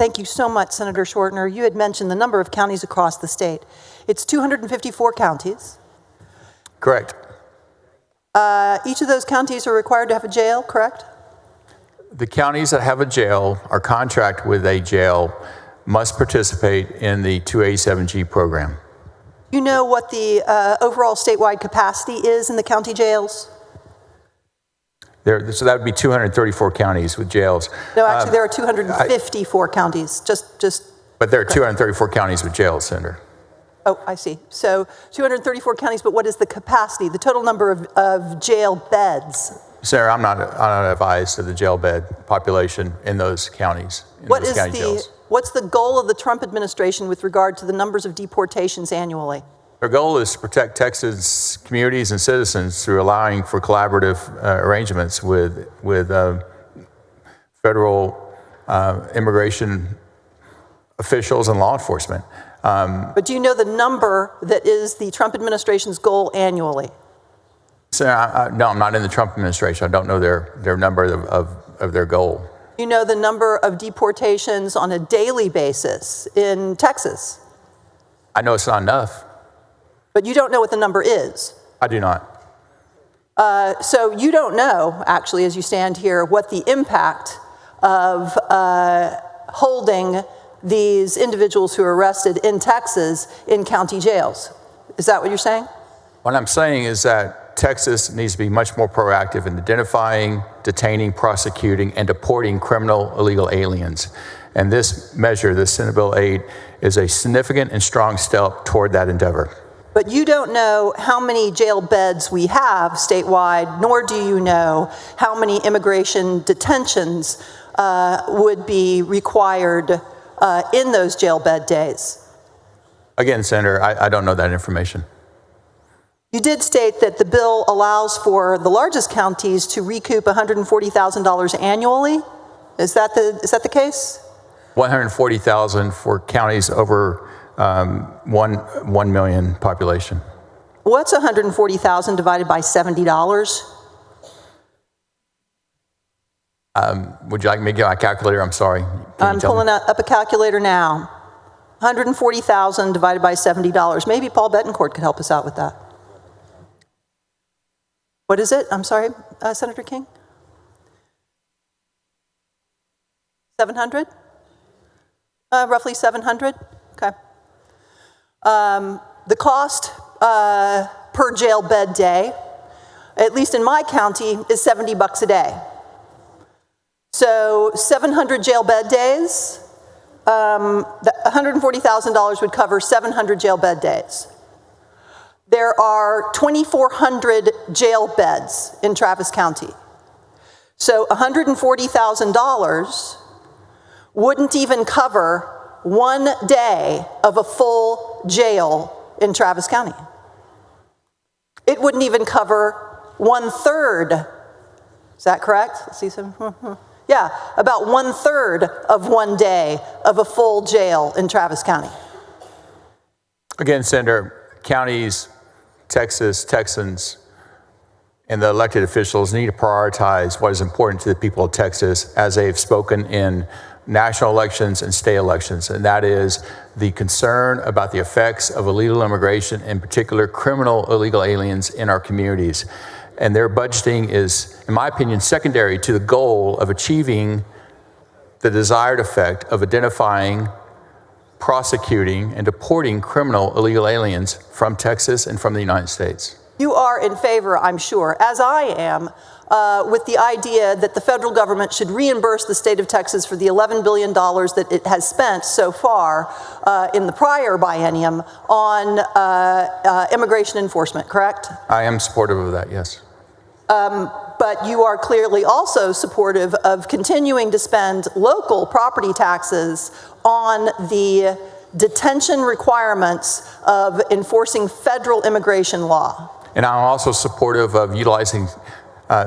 Thank you so much, Senator Schwertner. You had mentioned the number of counties across the state. It's 254 counties. Correct. Each of those counties are required to have a jail, correct? The counties that have a jail or contract with a jail must participate in the 287G program. You know what the overall statewide capacity is in the county jails? So that would be 234 counties with jails. No, actually, there are 254 counties. But there are 234 counties with jails, Senator. Oh, I see. So 234 counties, but what is the capacity, the total number of jail beds? Senator, I'm not advised of the jail bed population in those counties. What's the goal of the Trump administration with regard to the numbers of deportations annually? Their goal is to protect Texas communities and citizens through allowing for collaborative arrangements with federal immigration officials and law enforcement. But do you know the number that is the Trump administration's goal annually? Senator, no, I'm not in the Trump administration. I don't know their number of their goal. You know the number of deportations on a daily basis in Texas? I know it's not enough. But you don't know what the number is? I do not. So you don't know, actually, as you stand here, what the impact of holding these individuals who are arrested in Texas in county jails. Is that what you're saying? What I'm saying is that Texas needs to be much more proactive in identifying, detaining, prosecuting, and deporting criminal illegal aliens. And this measure, this Senate Bill 8, is a significant and strong step toward that endeavor. But you don't know how many jail beds we have statewide, nor do you know how many immigration detentions would be required in those jail bed days. Again, Senator, I don't know that information. You did state that the bill allows for the largest counties to recoup $140,000 annually. Is that the case? $140,000 for counties over 1 million population. What's $140,000 divided by $70? Would you like me to get my calculator? I'm sorry. I'm pulling up a calculator now. $140,000 divided by $70. Maybe Paul Betancourt could help us out with that. What is it? I'm sorry, Senator King? 700? Roughly 700? Okay. The cost per jail bed day, at least in my county, is $70 a day. So 700 jail bed days, $140,000 would cover 700 jail bed days. There are 2,400 jail beds in Travis County. So $140,000 wouldn't even cover 1 day of a full jail in Travis County. It wouldn't even cover 1/3. Is that correct? Let's see some. Yeah, about 1/3 of 1 day of a full jail in Travis County. Again, Senator, counties, Texas, Texans, and the elected officials need to prioritize what is important to the people of Texas as they've spoken in national elections and state elections, and that is the concern about the effects of illegal immigration, in particular criminal illegal aliens in our communities. And their budgeting is, in my opinion, secondary to the goal of achieving the desired effect of identifying, prosecuting, and deporting criminal illegal aliens from Texas and from the United States. You are in favor, I'm sure, as I am, with the idea that the federal government should reimburse the state of Texas for the $11 billion that it has spent so far in the prior biennium on immigration enforcement, correct? I am supportive of that, yes. But you are clearly also supportive of continuing to spend local property taxes on the detention requirements of enforcing federal immigration law. And I'm also supportive of utilizing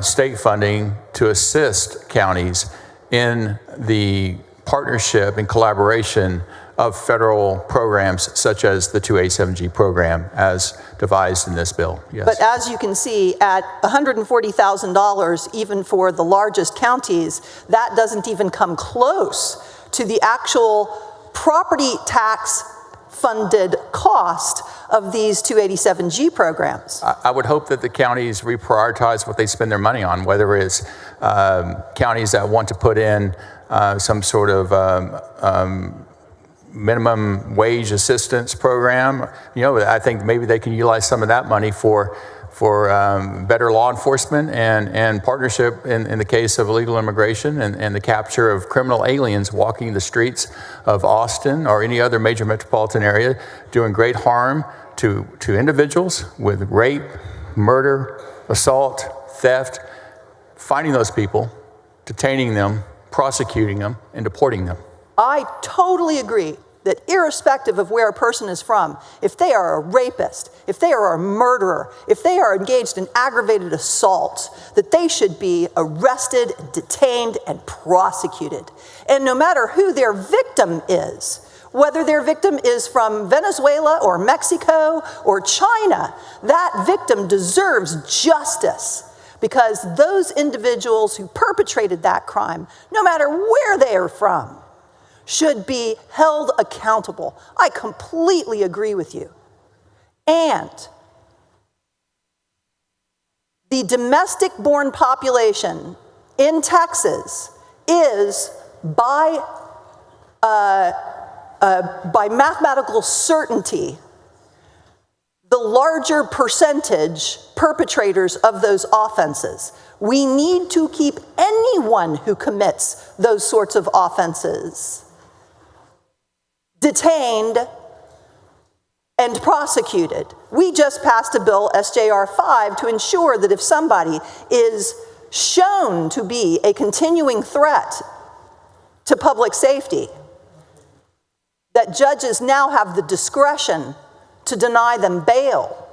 state funding to assist counties in the partnership and collaboration of federal programs such as the 287G program as devised in this bill. Yes. But as you can see, at $140,000, even for the largest counties, that doesn't even come close to the actual property tax funded cost of these 287G programs. I would hope that the counties reprioritize what they spend their money on, whether it's counties that want to put in some sort of minimum wage assistance program. I think maybe they can utilize some of that money for better law enforcement and partnership in the case of illegal immigration and the capture of criminal aliens walking the streets of Austin or any other major metropolitan area, doing great harm to individuals with rape, murder, assault, theft, finding those people, detaining them, prosecuting them, and deporting them. I totally agree that irrespective of where a person is from, if they are a rapist, if they are a murderer, if they are engaged in aggravated assault, that they should be arrested, detained, and prosecuted. And no matter who their victim is, whether their victim is from Venezuela or Mexico or China, that victim deserves justice, because those individuals who perpetrated that crime, no matter where they are from, should be held accountable. I completely agree with you. And the domestic-born population in Texas is, by mathematical certainty, the larger percentage perpetrators of those offenses. We need to keep anyone who commits those sorts of offenses detained and prosecuted. We just passed a bill, SJR 5, to ensure that if somebody is shown to be a continuing threat to public safety, that judges now have the discretion to deny them bail.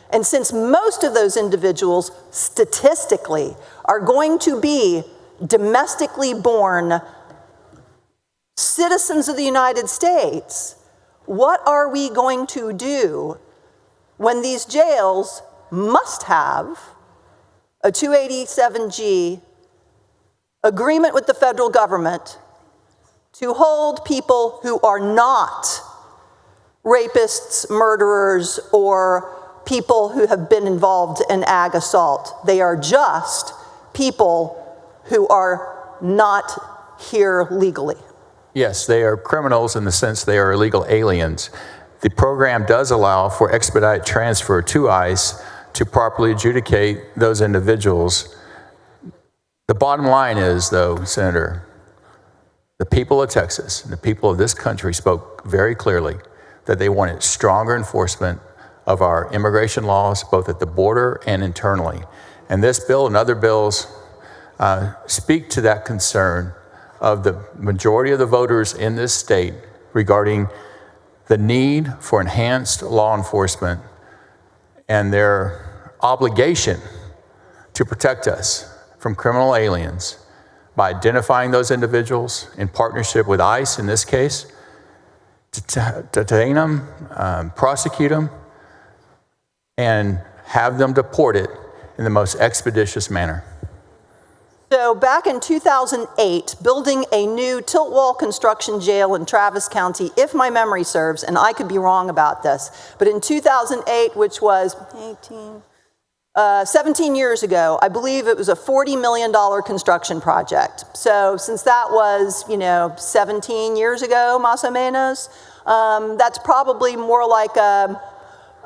And since most of those individuals statistically are going to be domestically born citizens of the United States, what are we going to do when these jails must have a 287G agreement with the federal government to hold people who are not rapists, murderers, or people who have been involved in ag assault? They are just people who are not here legally. Yes, they are criminals in the sense they are illegal aliens. The program does allow for expedited transfer to ICE to properly adjudicate those individuals. The bottom line is, though, Senator, the people of Texas and the people of this country spoke very clearly that they wanted stronger enforcement of our immigration laws, both at the border and internally. And this bill and other bills speak to that concern of the majority of the voters in this state regarding the need for enhanced law enforcement and their obligation to protect us from criminal aliens by identifying those individuals in partnership with ICE in this case, to detain them, prosecute them, and have them deported in the most expeditious manner. So back in 2008, building a new tilt wall construction jail in Travis County, if my memory serves, and I could be wrong about this, but in 2008, which was 17 years ago, I believe it was a $40 million construction project. So since that was, 17 years ago, más o menos, that's probably more like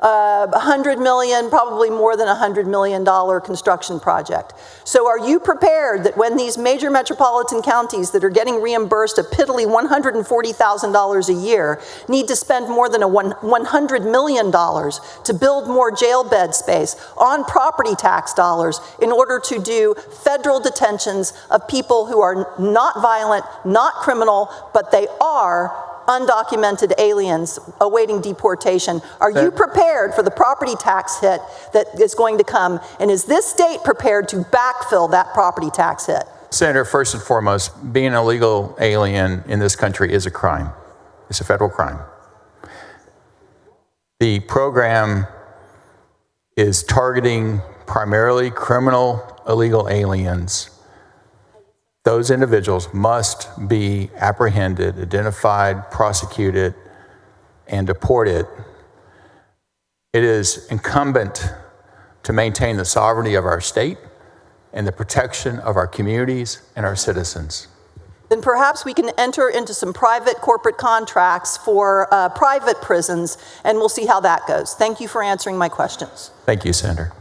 $100 million, probably more than $100 million construction project. So are you prepared that when these major metropolitan counties that are getting reimbursed a piddly $140,000 a year need to spend more than $100 million to build more jail bed space on property tax dollars in order to do federal detentions of people who are not violent, not criminal, but they are undocumented aliens awaiting deportation? Are you prepared for the property tax hit that is going to come? And is this state prepared to backfill that property tax hit? Senator, first and foremost, being an illegal alien in this country is a crime. It's a federal crime. The program is targeting primarily criminal illegal aliens those individuals must be apprehended, identified, prosecuted, and deported. It is incumbent to maintain the sovereignty of our state and the protection of our communities and our citizens. Then perhaps we can enter into some private corporate contracts for private prisons, and we'll see how that goes. Thank you for answering my questions. Thank you, Senator.